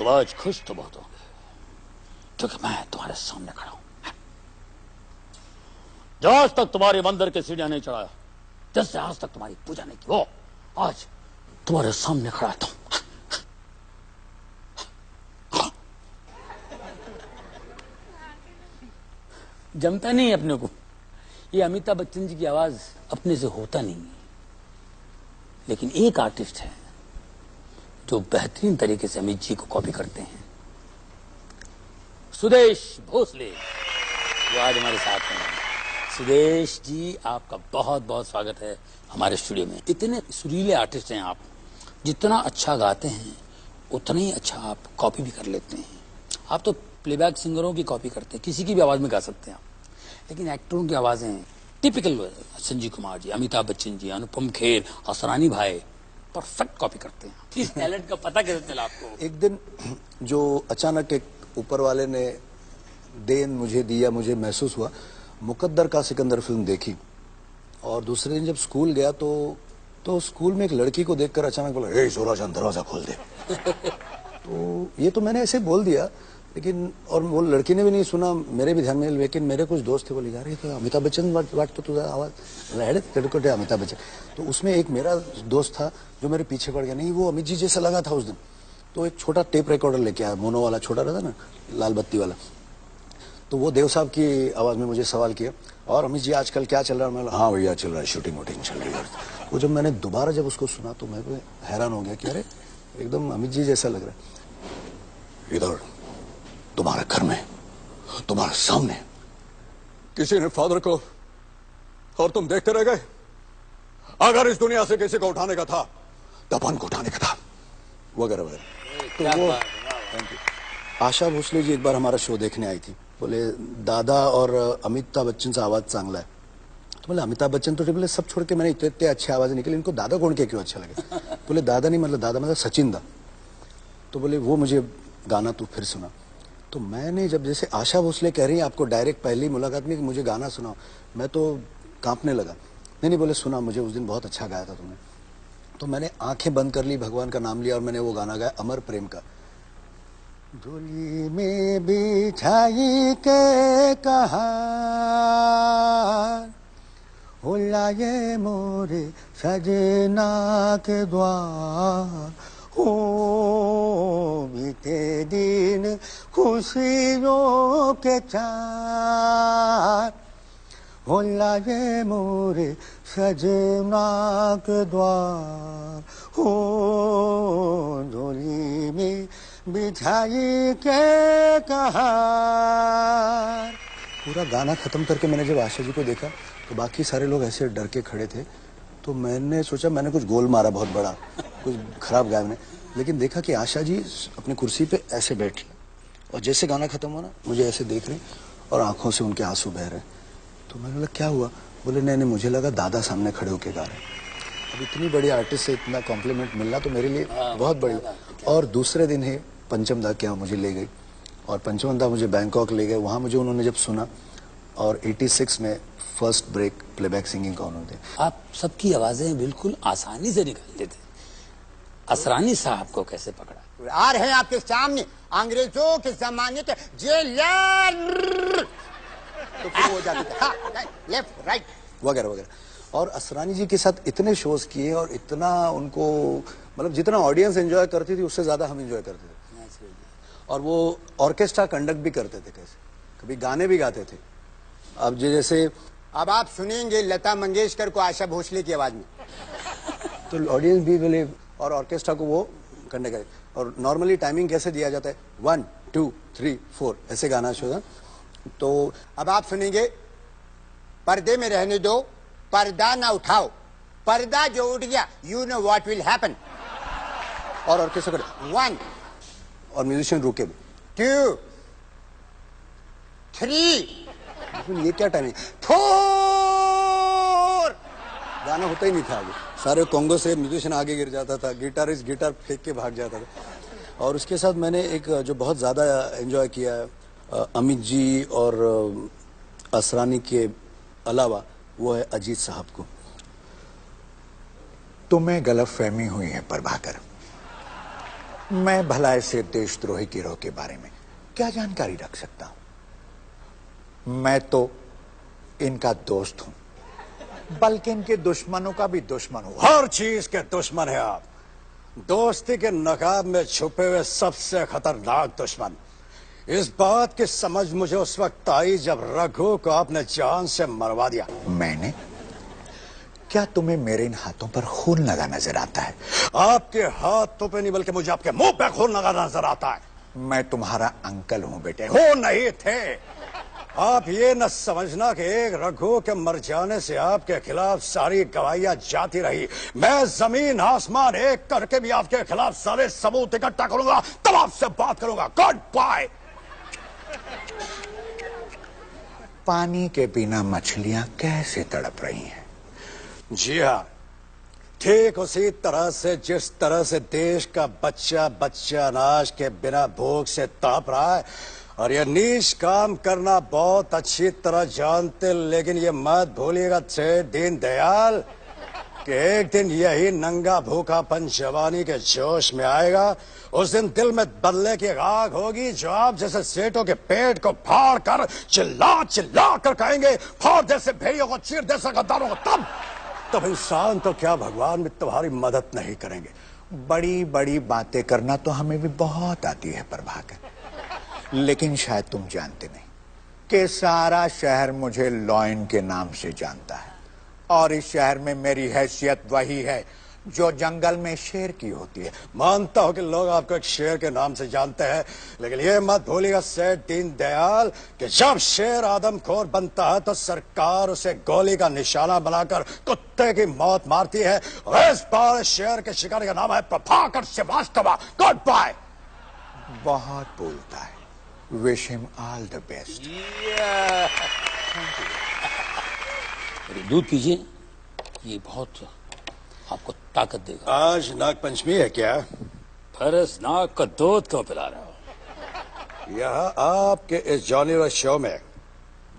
तो आज खुश तो बहुत होंगे क्योंकि मैं तुम्हारे सामने खड़ा हूं। जो आज तक तुम्हारे मंदिर के सीढ़ियां नहीं चढ़ाया, जिससे आज तक तुम्हारी पूजा नहीं की, वो आज तुम्हारे सामने खड़ा था। जमता नहीं अपने को। ये अमिताभ बच्चन जी की आवाज अपने से होता नहीं है, लेकिन एक आर्टिस्ट है जो बेहतरीन तरीके से अमित जी को कॉपी करते हैं। सुदेश भोसले वो आज हमारे साथ हैं। सुदेश जी, आपका बहुत बहुत स्वागत है हमारे स्टूडियो में। इतने सुरीले आर्टिस्ट हैं आप, जितना अच्छा गाते हैं उतना ही अच्छा आप कॉपी भी कर लेते हैं। आप तो प्लेबैक सिंगरों की कॉपी करते हैं, किसी की भी आवाज में गा सकते हैं आप, लेकिन एक्टरों की आवाजें टिपिकल संजीव कुमार जी, अमिताभ बच्चन जी, अनुपम खेर, असरानी भाई परफेक्ट कॉपी करते हैं। इस टैलेंट का पता कैसे चला आपको? एक दिन जो अचानक एक ऊपर वाले ने देन मुझे दिया, मुझे महसूस हुआ। मुकद्दर का सिकंदर फिल्म देखी और दूसरे दिन जब स्कूल गया तो स्कूल में एक लड़की को देखकर अचानक बोला, ए जोराजान दरवाजा खोल दे। तो ये तो मैंने ऐसे बोल दिया, लेकिन और वो लड़की ने भी नहीं सुना, मेरे भी ध्यान में। लेकिन मेरे कुछ दोस्त थे, बोले यार ये तो अमिताभ बच्चन वाट तो तुझा आवाज रेड अमिताभ बच्चन। तो उसमें एक मेरा दोस्त था जो मेरे पीछे पड़ गया, नहीं वो अमित जी जैसा लगा था उस दिन। तो एक छोटा टेप रिकॉर्डर लेके आया, मोनो वाला छोटा रहता ना, लाल बत्ती वाला। तो वो देव साहब की आवाज में मुझे सवाल किया, और अमित जी आजकल क्या चल रहा है? मैं हाँ भैया चल रहा है, शूटिंग वूटिंग चल रही है। वो जब मैंने दोबारा जब उसको सुना तो मैं हैरान हो गया कि अरे एकदम अमित जी जैसा लग रहा है। इधर तुम्हारे घर में, तुम्हारे सामने किसी ने फादर को, और तुम देखते रह गए। अगर इस दुनिया से किसी को उठाने का था, दफन को उठाने का था, वगैरह वगैरह। तो वो आशा भोसले जी एक बार हमारा शो देखने आई थी। बोले दादा और अमिताभ बच्चन से आवाज चांगला है। तो बोले अमिताभ बच्चन तो बोले सब छोड़ के मैंने इतने अच्छे आवाज निकली, इनको दादा कौन के क्यों अच्छा लगे? बोले दादा नहीं, मतलब दादा मतलब सचिन दा। तो बोले वो मुझे गाना तू फिर सुना। तो मैंने जब जैसे आशा भोसले कह रही है आपको डायरेक्ट पहली मुलाकात में कि मुझे गाना सुनाओ, मैं तो कांपने लगा। नहीं बोले सुना, मुझे उस दिन बहुत अच्छा गाया था तुमने। तो मैंने आंखें बंद कर ली, भगवान का नाम लिया और मैंने वो गाना गाया, अमर प्रेम का। डोली में बिछाई के कहा हो लाए मोरे सजना के द्वार, हो बीते दिन खुशियों के चार, हो लाए मोरे सजना के द्वार, हो डोली में बिछाई के कहा। पूरा गाना खत्म करके मैंने जब आशा जी को देखा तो बाकी सारे लोग ऐसे डर के खड़े थे। तो मैंने सोचा मैंने कुछ गोल मारा बहुत बड़ा, कुछ खराब गाया मैंने। लेकिन देखा कि आशा जी अपनी कुर्सी पे ऐसे बैठी और जैसे गाना खत्म हुआ ना, मुझे ऐसे देख रही और आंखों से उनके आंसू बह रहे। तो मैंने बोला क्या हुआ? बोले नहीं, मुझे लगा दादा सामने खड़े होके गा रहे। अब इतनी बड़ी आर्टिस्ट से इतना कॉम्प्लीमेंट मिलना तो मेरे लिए बहुत बड़ी। और दूसरे दिन ही पंचमदा के यहाँ मुझे ले गई और पंचमदा मुझे बैंकॉक ले गए। वहाँ मुझे उन्होंने जब सुना, और 86 में फर्स्ट ब्रेक प्लेबैक सिंगिंग का उन्होंने। आप सबकी आवाजें बिल्कुल आसानी से निकाल लेते। असरानी साहब को कैसे पकड़ा? आ रहे हैं आपके सामने अंग्रेजों के जमाने के जेलर, तो फिर हो जाती है हाँ, लेफ्ट राइट वगैरह वगैरह। और असरानी जी के साथ इतने शोज किए और इतना उनको, मतलब जितना ऑडियंस एंजॉय करती थी उससे ज्यादा हम एंजॉय करते थे। और वो ऑर्केस्ट्रा कंडक्ट भी करते थे, कैसे कभी गाने भी गाते थे। अब जैसे अब आप सुनेंगे लता मंगेशकर को आशा भोसले की आवाज में, तो ऑडियंस भी बोले, और ऑर्केस्ट्रा को वो करने का। और नॉर्मली टाइमिंग कैसे दिया जाता है, 1 2 3 4 ऐसे गाना शो। तो अब आप सुनेंगे पर्दे में रहने दो, पर्दा ना उठाओ, पर्दा जो उठ गया you know what will happen. और ऑर्केस्ट्रा कर 1 और म्यूजिशियन रुके भी 2 3 ये क्या टाइमिंग, 4 गाना होता ही नहीं था आगे। सारे कॉन्गो से म्यूजिशियन आगे गिर जाता था, गिटारिस्ट गिटार फेंक के भाग जाता था। और उसके साथ मैंने एक जो बहुत ज्यादा एंजॉय किया है अमित जी और असरानी के अलावा, वो है अजीत साहब को। तुम्हें गलतफहमी हुई है प्रभाकर, मैं भला ऐसे देशद्रोही गिरोह के बारे में क्या जानकारी रख सकता हूं? मैं तो इनका दोस्त हूं, बल्कि इनके दुश्मनों का भी दुश्मन हूं। हर चीज के दुश्मन है आप, दोस्ती के नकाब में छुपे हुए सबसे खतरनाक दुश्मन। इस बात की समझ मुझे उस वक्त आई जब रघु को आपने जान से मरवा दिया। मैंने? क्या तुम्हें मेरे इन हाथों पर खून लगा नजर आता है? आपके हाथों पे नहीं बल्कि मुझे आपके मुंह पे खून लगा नजर आता है। मैं तुम्हारा अंकल हूं बेटे। हो नहीं थे। आप ये न समझना कि एक रघु के मर जाने से आपके खिलाफ सारी गवाहियां जाती रही। मैं जमीन आसमान एक करके भी आपके खिलाफ सारे सबूत इकट्ठा करूंगा, तब आपसे बात करूंगा। Goodbye. पानी के बिना मछलियां कैसे तड़प रही हैं? जी हाँ, ठीक उसी तरह से जिस तरह से देश का बच्चा बच्चा अनाज के बिना भूख से तड़प रहा है। और ये नीच काम करना बहुत अच्छी तरह जानते, लेकिन ये मत भूलिएगा थे दीनदयाल कि एक दिन यही नंगा भूखापन जवानी के जोश में आएगा। उस दिन दिल में बदले की आग होगी जो आप जैसे सेठों के पेट को फाड़ कर चिल्ला चिल्ला कर कहेंगे, फाड़ जैसे भेड़ियों को, चीर जैसे गद्दारों को। तब इंसान तो क्या भगवान भी तुम्हारी मदद नहीं करेंगे। बड़ी बड़ी बातें करना तो हमें भी बहुत आती है प्रभाकर, लेकिन शायद तुम जानते नहीं कि सारा शहर मुझे लॉयन के नाम से जानता है, और इस शहर में मेरी हैसियत वही है जो जंगल में शेर की होती है। मानता हूं कि लोग आपको एक शेर के नाम से जानते हैं, लेकिन ये मत भूलिएगा सेठ दीनदयाल कि जब शेर आदमखोर बनता है तो सरकार उसे गोली का निशाना बनाकर कुत्ते की मौत मारती है। और इस बार शेर के शिकारी का नाम है प्रभाकर श्रीवास्तव। Good bye. बहुत बोलता है। Wish him all the best. दूध पीजिए, ये बहुत आपको ताकत देगा। आज नागपंचमी है क्या? फरस नाग का दूध क्यों पिला रहा हो? यहाँ आपके इस जॉनी रो शो में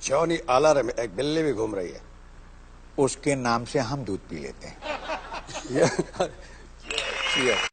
जॉनी आलर में एक बिल्ली भी घूम रही है। उसके नाम से हम दूध पी लेते हैं। Cheers.